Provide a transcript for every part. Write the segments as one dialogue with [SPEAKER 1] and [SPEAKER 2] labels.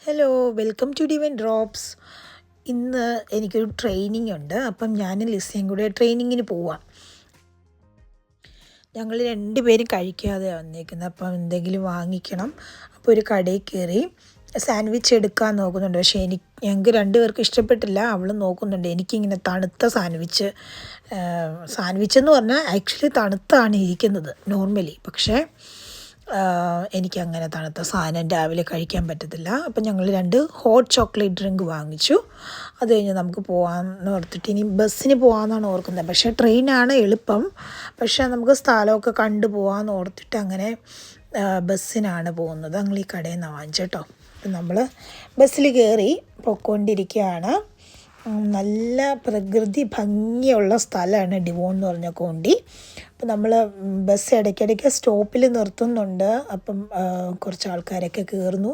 [SPEAKER 1] Hello, welcome to divine drops. ഇന്ന് എനിക്കൊരു training ഉണ്ട്. അപ്പം ഞാനും ലിസയും കൂടെ ട്രെയിനിങ്ങിന് പോവാം. ഞങ്ങൾ രണ്ടുപേരും കഴിക്കാതെ വന്നേക്കുന്നത്. അപ്പം എന്തെങ്കിലും വാങ്ങിക്കണം. അപ്പോൾ ഒരു കടയിൽ കയറി സാൻഡ്വിച്ച് എടുക്കാൻ നോക്കുന്നുണ്ട്. പക്ഷേ ഞങ്ങൾക്ക് രണ്ടുപേർക്കും ഇഷ്ടപ്പെട്ടില്ല. അവൾ നോക്കുന്നുണ്ട്. എനിക്കിങ്ങനെ തണുത്ത സാൻഡ്വിച്ച് എന്ന് പറഞ്ഞാൽ ആക്ച്വലി തണുത്താണ് ഇരിക്കുന്നത് നോർമലി. പക്ഷേ എനിക്കങ്ങനെ തണുത്ത സാധനം രാവിലെ കഴിക്കാൻ പറ്റത്തില്ല. അപ്പം ഞങ്ങൾ 2 ഹോട്ട് ചോക്ലേറ്റ് ഡ്രിങ്ക് വാങ്ങിച്ചു. അത് കഴിഞ്ഞ് നമുക്ക് പോകാമെന്ന് ഓർത്തിട്ട് ഇനി ബസ്സിന് പോകാമെന്നാണ് ഓർക്കുന്നത്. പക്ഷേ ട്രെയിനാണ് എളുപ്പം. പക്ഷേ നമുക്ക് സ്ഥലമൊക്കെ കണ്ടു പോകാമെന്ന് ഓർത്തിട്ട് അങ്ങനെ ബസ്സിനാണ് പോകുന്നത്. ഞങ്ങൾ ഈ കടയിൽ നിന്നാണ് വാങ്ങിച്ചേട്ടോ. അപ്പം നമ്മൾ ബസ്സിൽ കയറി പോയിക്കൊണ്ടിരിക്കുകയാണ്. നല്ല പ്രകൃതി ഭംഗിയുള്ള സ്ഥലമാണ് ഡിവോൺ എന്ന് പറഞ്ഞ കോണ്ടി. അപ്പം നമ്മൾ ബസ് ഇടയ്ക്കിടയ്ക്ക് സ്റ്റോപ്പിൽ നിർത്തുന്നുണ്ട്. അപ്പം കുറച്ച് ആൾക്കാരൊക്കെ കയറുന്നു.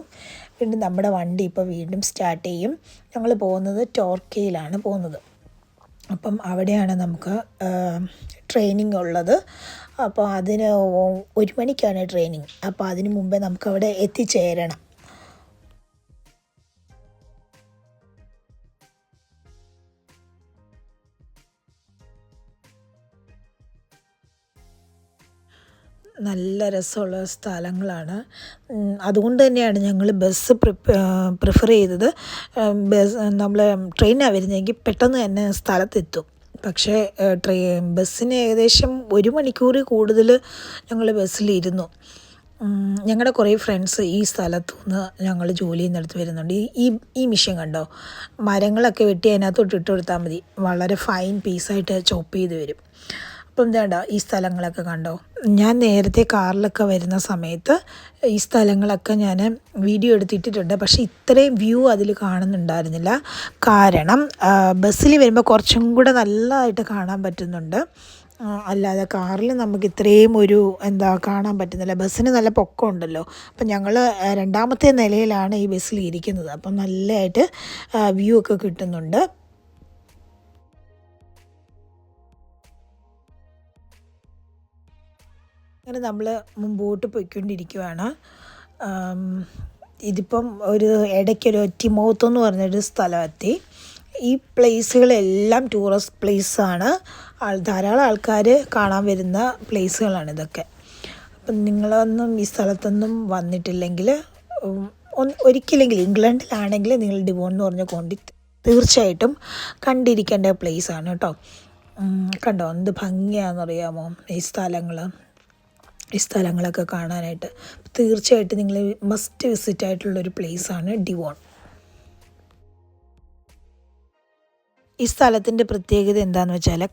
[SPEAKER 1] വീണ്ടും നമ്മുടെ വണ്ടി ഇപ്പോൾ വീണ്ടും സ്റ്റാർട്ട് ചെയ്യും. ഞങ്ങൾ പോകുന്നത് ടോർക്കയിലാണ് പോകുന്നത്. അപ്പം അവിടെയാണ് നമുക്ക് ട്രെയിനിങ് ഉള്ളത്. അപ്പോൾ അതിന് 1 മണിക്കാണ് ട്രെയിനിങ്. അപ്പോൾ അതിന് മുമ്പേ നമുക്കവിടെ എത്തിച്ചേരണം. നല്ല രസമുള്ള സ്ഥലങ്ങളാണ്. അതുകൊണ്ട് തന്നെയാണ് ഞങ്ങൾ ബസ് പ്രിഫർ ചെയ്തത്. നമ്മൾ ട്രെയിനാണ് വരുന്നതെങ്കിൽ പെട്ടെന്ന് തന്നെ സ്ഥലത്തെത്തും. പക്ഷേ ബസ്സിന് ഏകദേശം 1 മണിക്കൂർ കൂടുതൽ ഞങ്ങൾ ബസ്സിലിരുന്നു. ഞങ്ങളുടെ കുറേ ഫ്രണ്ട്സ് ഈ സ്ഥലത്തു നിന്ന് ഞങ്ങൾ ജോലി ചെയ്യുന്നിടത്ത് വരുന്നുണ്ട്. ഈ മിഷ്യൻ കണ്ടോ, മരങ്ങളൊക്കെ വെട്ടി അതിനകത്തോട്ട് ഇട്ട് കൊടുത്താൽ മതി. വളരെ ഫൈൻ പീസായിട്ട് ചോപ്പ് ചെയ്ത് വരും. അപ്പം വേണ്ട ഈ സ്ഥലങ്ങളൊക്കെ കണ്ടോ. ഞാൻ നേരത്തെ കാറിലൊക്കെ വരുന്ന സമയത്ത് ഈ സ്ഥലങ്ങളൊക്കെ ഞാൻ വീഡിയോ എടുത്തിട്ടിട്ടുണ്ട്. പക്ഷേ ഇത്രയും വ്യൂ അതിൽ കാണുന്നുണ്ടായിരുന്നില്ല. കാരണം ബസ്സിൽ വരുമ്പോൾ കുറച്ചും കൂടെ നല്ലതായിട്ട് കാണാൻ പറ്റുന്നുണ്ട്. അല്ലാതെ കാറിൽ നമുക്ക് ഇത്രയും കാണാൻ പറ്റുന്നില്ല. ബസ്സിന് നല്ല പൊക്കമുണ്ടല്ലോ. അപ്പം ഞങ്ങൾ 2ാമത്തെ നിലയിലാണ് ഈ ബസ്സിൽ ഇരിക്കുന്നത്. അപ്പം നല്ലതായിട്ട് വ്യൂ ഒക്കെ കിട്ടുന്നുണ്ട്. അങ്ങനെ നമ്മൾ മുമ്പോട്ട് പോയിക്കൊണ്ടിരിക്കുകയാണ്. ഇതിപ്പം ഇടയ്ക്കൊരു ടിമോത്ത് എന്ന് പറഞ്ഞൊരു സ്ഥലമെത്തി. ഈ പ്ലേസുകളെല്ലാം ടൂറിസ്റ്റ് പ്ലേസാണ്. ധാരാളം ആൾക്കാർ കാണാൻ വരുന്ന പ്ലേസുകളാണ് ഇതൊക്കെ. അപ്പം നിങ്ങളൊന്നും ഈ സ്ഥലത്തൊന്നും വന്നിട്ടില്ലെങ്കിൽ ഒരിക്കലെങ്കിലും ഇംഗ്ലണ്ടിലാണെങ്കിൽ നിങ്ങൾ ഡിവോൺ എന്ന് പറഞ്ഞ കോണ്ടി തീർച്ചയായിട്ടും കണ്ടിരിക്കേണ്ട പ്ലേസാണ് കേട്ടോ. കണ്ടോ എന്ത് ഭംഗിയാണെന്നറിയാമോ ഈ സ്ഥലങ്ങളൊക്കെ കാണാനായിട്ട്. തീർച്ചയായിട്ടും നിങ്ങൾ മസ്റ്റ് വിസിറ്റ് ആയിട്ടുള്ളൊരു പ്ലേസാണ് ഡിവോൺ. ഈ സ്ഥലത്തിൻ്റെ പ്രത്യേകത എന്താണെന്ന് വെച്ചാൽ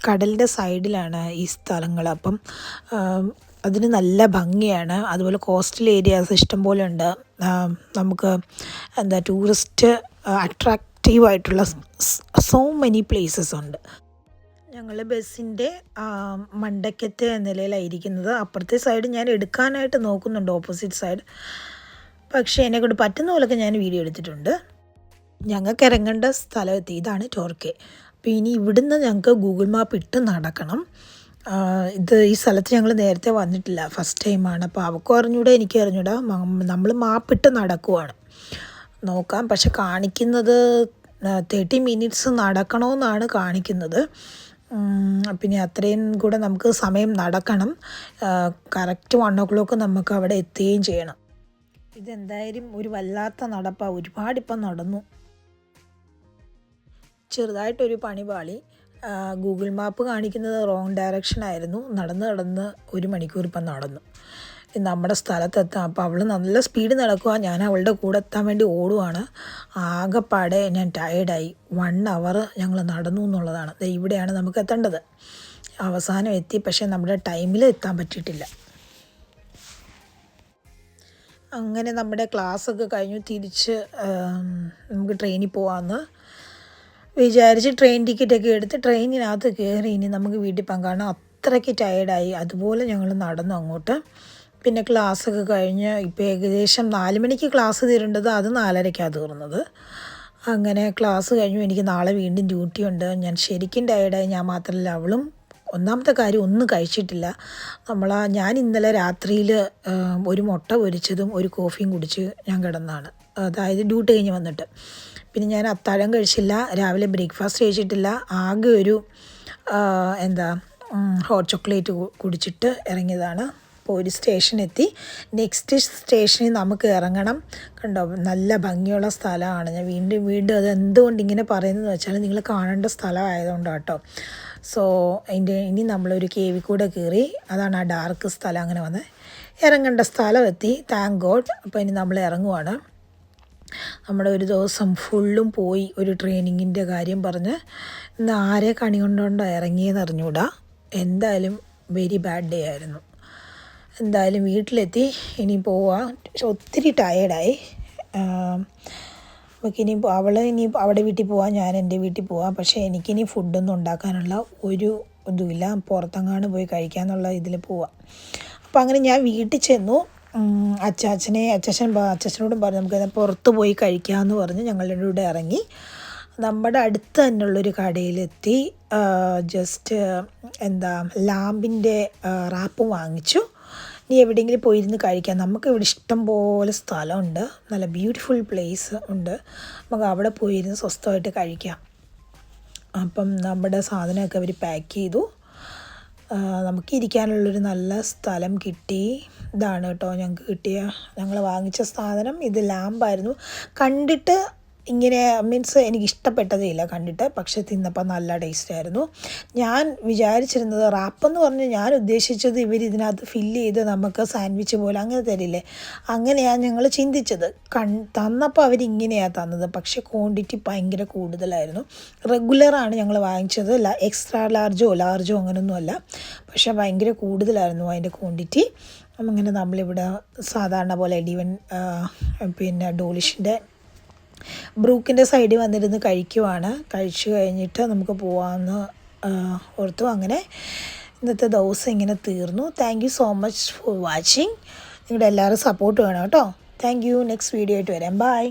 [SPEAKER 1] കടലിൻ്റെ സൈഡിലാണ് ഈ സ്ഥലങ്ങൾ. അപ്പം അതിന് നല്ല ഭംഗിയാണ്. അതുപോലെ കോസ്റ്റൽ ഏരിയാസ് ഇഷ്ടംപോലെ ഉണ്ട്. നമുക്ക് ടൂറിസ്റ്റ് അട്രാക്റ്റീവായിട്ടുള്ള സോ മെനി പ്ലേസസ് ഉണ്ട്. ഞങ്ങൾ ബസ്സിൻ്റെ മണ്ടയ്ക്കത്തെ നിലയിലായിരിക്കുന്നത്. അപ്പുറത്തെ സൈഡ് ഞാൻ എടുക്കാനായിട്ട് നോക്കുന്നുണ്ട്, ഓപ്പോസിറ്റ് സൈഡ്. പക്ഷേ എന്നെക്കൊണ്ട് പറ്റുന്ന പോലൊക്കെ ഞാൻ വീഡിയോ എടുത്തിട്ടുണ്ട്. ഞങ്ങൾക്ക് ഇറങ്ങേണ്ട സ്ഥലമെത്തി. ഇതാണ് ടോർക്കെ. അപ്പോൾ ഇനി ഇവിടുന്ന് ഞങ്ങൾക്ക് ഗൂഗിൾ മാപ്പ് ഇട്ട് നടക്കണം. ഈ സ്ഥലത്ത് ഞങ്ങൾ നേരത്തെ വന്നിട്ടില്ല, ഫസ്റ്റ് ടൈമാണ്. അപ്പോൾ അവൾക്കും അറിഞ്ഞൂടാ, എനിക്കും അറിഞ്ഞൂടാ. നമ്മൾ മാപ്പിട്ട് നടക്കുവാണ്. നോക്കാം. പക്ഷെ കാണിക്കുന്നത് 30 മിനിറ്റ്സ് നടക്കണമെന്നാണ് കാണിക്കുന്നത്. പിന്നെ അത്രയും കൂടെ നമുക്ക് സമയം നടക്കണം. കറക്റ്റ് 1 o'clock നമുക്ക് അവിടെ എത്തുകയും ചെയ്യണം. ഇതെന്തായാലും ഒരു വല്ലാത്ത നടപ്പാണ്. ഒരുപാടിപ്പം നടന്നു. ചെറുതായിട്ടൊരു പണിപാളി. ഗൂഗിൾ മാപ്പ് കാണിക്കുന്നത് റോങ് ഡയറക്ഷനായിരുന്നു. നടന്ന് 1 മണിക്കൂർ ഇപ്പം നടന്നു നമ്മുടെ സ്ഥലത്തെത്താം. അപ്പോൾ അവൾ നല്ല സ്പീഡ് നടക്കുക. ഞാൻ അവളുടെ കൂടെ എത്താൻ വേണ്ടി ഓടുവാണ്. ആകെപ്പാടെ ഞാൻ ടയേർഡായി. 1 hour ഞങ്ങൾ നടന്നു എന്നുള്ളതാണ്. ഇവിടെയാണ് നമുക്ക് എത്തേണ്ടത്. അവസാനം എത്തി. പക്ഷേ നമ്മുടെ ടൈമിൽ എത്താൻ പറ്റിയിട്ടില്ല. അങ്ങനെ നമ്മുടെ ക്ലാസ്സൊക്കെ കഴിഞ്ഞു. തിരിച്ച് നമുക്ക് ട്രെയിനിൽ പോകാമെന്ന് വിചാരിച്ച് ട്രെയിൻ ടിക്കറ്റൊക്കെ എടുത്ത് ട്രെയിനിനകത്ത് കയറി. ഇനി നമുക്ക് വീട്ടിൽ പോകാൻ, കാരണം അത്രയ്ക്ക് ടയേർഡായി. അതുപോലെ ഞങ്ങൾ നടന്നു അങ്ങോട്ട്. പിന്നെ ക്ലാസ്സൊക്കെ കഴിഞ്ഞ് ഇപ്പോൾ ഏകദേശം 4 മണിക്ക് ക്ലാസ് തീരേണ്ടത് അത് 4:30ക്കാണ് തീർന്നത്. അങ്ങനെ ക്ലാസ് കഴിഞ്ഞു. എനിക്ക് നാളെ വീണ്ടും ഡ്യൂട്ടി ഉണ്ട്. ഞാൻ ശരിക്കും ടയേർഡായി. ഞാൻ മാത്രമല്ല, അവളും ഒന്നാമത്തെ കാര്യം ഒന്നും കഴിച്ചിട്ടില്ല. ഞാൻ ഇന്നലെ രാത്രിയിൽ ഒരു മുട്ട പൊരിച്ചതും ഒരു കോഫിയും കുടിച്ച് ഞാൻ കിടന്നതാണ്. അതായത് ഡ്യൂട്ടി കഴിഞ്ഞ് വന്നിട്ട്. പിന്നെ ഞാൻ അത്താഴം കഴിച്ചില്ല, രാവിലെ ബ്രേക്ക്ഫാസ്റ്റ് കഴിച്ചിട്ടില്ല. ആകെ ഒരു ഹോട്ട് ചോക്ലേറ്റ് കുടിച്ചിട്ട് ഇറങ്ങിയതാണ്. അപ്പോൾ ഒരു സ്റ്റേഷനെത്തി. നെക്സ്റ്റ് സ്റ്റേഷനിൽ നമുക്ക് ഇറങ്ങണം. കണ്ടോ, നല്ല ഭംഗിയുള്ള സ്ഥലമാണ്. ഞാൻ വീണ്ടും അത് എന്തുകൊണ്ട് ഇങ്ങനെ പറയുന്നതെന്ന് വെച്ചാൽ നിങ്ങൾ കാണേണ്ട സ്ഥലമായതുകൊണ്ടാണ് കേട്ടോ. സോ ഇനി നമ്മളൊരു കേവിൽ കൂടെ കയറി, അതാണ് ആ ഡാർക്ക് സ്ഥലം. അങ്ങനെ വന്ന് ഇറങ്ങേണ്ട സ്ഥലം എത്തി, താങ്ക് ഗോഡ്. അപ്പോൾ ഇനി നമ്മൾ ഇറങ്ങുവാണ്. നമ്മുടെ ഒരു ദിവസം ഫുള്ളും പോയി ഒരു ട്രെയിനിങ്ങിൻ്റെ കാര്യം പറഞ്ഞ് ഇന്ന് ആരെ കണി കൊണ്ടുകൊണ്ടോ ഇറങ്ങിയെന്ന് അറിഞ്ഞൂടാ. എന്തായാലും വെരി ബാഡ് ഡേ ആയിരുന്നു. എന്തായാലും വീട്ടിലെത്തി, ഇനി പോവാം. ഒത്തിരി ടയേർഡായി. നമുക്കിനി ഇനി അവിടെ വീട്ടിൽ പോവാം, ഞാൻ എൻ്റെ വീട്ടിൽ പോവാം. പക്ഷേ എനിക്കിനി ഫുഡൊന്നും ഉണ്ടാക്കാനുള്ള ഒരു ഇതുമില്ല. പുറത്തെങ്ങാണ്ട് പോയി കഴിക്കാമെന്നുള്ള ഇതിൽ പോവാം. അപ്പോൾ അങ്ങനെ ഞാൻ വീട്ടിൽ ചെന്നു. അച്ഛനോടും പറഞ്ഞു നമുക്ക് പുറത്ത് പോയി കഴിക്കാമെന്ന് പറഞ്ഞ് ഞങ്ങളുടെ കൂടെ ഇറങ്ങി. നമ്മുടെ അടുത്ത് തന്നെയുള്ളൊരു കടയിലെത്തി. ജസ്റ്റ് ലാമ്പിൻ്റെ റാപ്പ് വാങ്ങിച്ചു. ഇനി എവിടെയെങ്കിലും പോയിരുന്ന് കഴിക്കാം. നമുക്കിവിടെ ഇഷ്ടം പോലെ സ്ഥലമുണ്ട്, നല്ല ബ്യൂട്ടിഫുൾ പ്ലേസ് ഉണ്ട്. നമുക്ക് അവിടെ പോയിരുന്ന് സ്വസ്ഥമായിട്ട് കഴിക്കാം. അപ്പം നമ്മുടെ സാധനമൊക്കെ അവർ പാക്ക് ചെയ്തു. നമുക്കിരിക്കാനുള്ളൊരു നല്ല സ്ഥലം കിട്ടി. ഇതാണ് കേട്ടോ ഞങ്ങൾ വാങ്ങിച്ച സാധനം. ഇത് ലാമ്പായിരുന്നു. കണ്ടിട്ട് ഇങ്ങനെ എനിക്ക് ഇഷ്ടപ്പെട്ടതേ ഇല്ല കണ്ടിട്ട്, പക്ഷെ തിന്നപ്പോൾ നല്ല ടേസ്റ്റായിരുന്നു. ഞാൻ വിചാരിച്ചിരുന്നത് റാപ്പെന്ന് പറഞ്ഞ് ഞാൻ ഉദ്ദേശിച്ചത് ഇതിനകത്ത് ഫില്ല് ചെയ്ത് നമുക്ക് സാൻഡ്വിച്ച് പോലെ അങ്ങനെ തരില്ലേ, അങ്ങനെയാണ് ഞങ്ങൾ ചിന്തിച്ചത്. തന്നപ്പോൾ അവരിങ്ങനെയാണ് തന്നത്. പക്ഷേ ക്വാണ്ടിറ്റി ഭയങ്കര കൂടുതലായിരുന്നു. റെഗുലറാണ് ഞങ്ങൾ വാങ്ങിച്ചത്, എക്സ്ട്രാ ലാർജോ അങ്ങനെയൊന്നുമല്ല. പക്ഷേ ഭയങ്കര കൂടുതലായിരുന്നു അതിൻ്റെ ക്വാണ്ടിറ്റി. അങ്ങനെ നമ്മളിവിടെ സാധാരണ പോലെ ഡോളിഷിൻ്റെ ബ്രൂക്കിൻ്റെ സൈഡിൽ വന്നിരുന്ന് കഴിക്കുവാണ്. കഴിച്ചു കഴിഞ്ഞിട്ട് നമുക്ക് പോകാമെന്ന് ഓർത്തു. അങ്ങനെ ഇന്നത്തെ ദിവസം ഇങ്ങനെ തീർന്നു. Thank you so much for watching. നിങ്ങളുടെ എല്ലാവരും സപ്പോർട്ട് വേണം കേട്ടോ. Thank you. നെക്സ്റ്റ് വീഡിയോ ആയിട്ട് വരാം. ബൈ.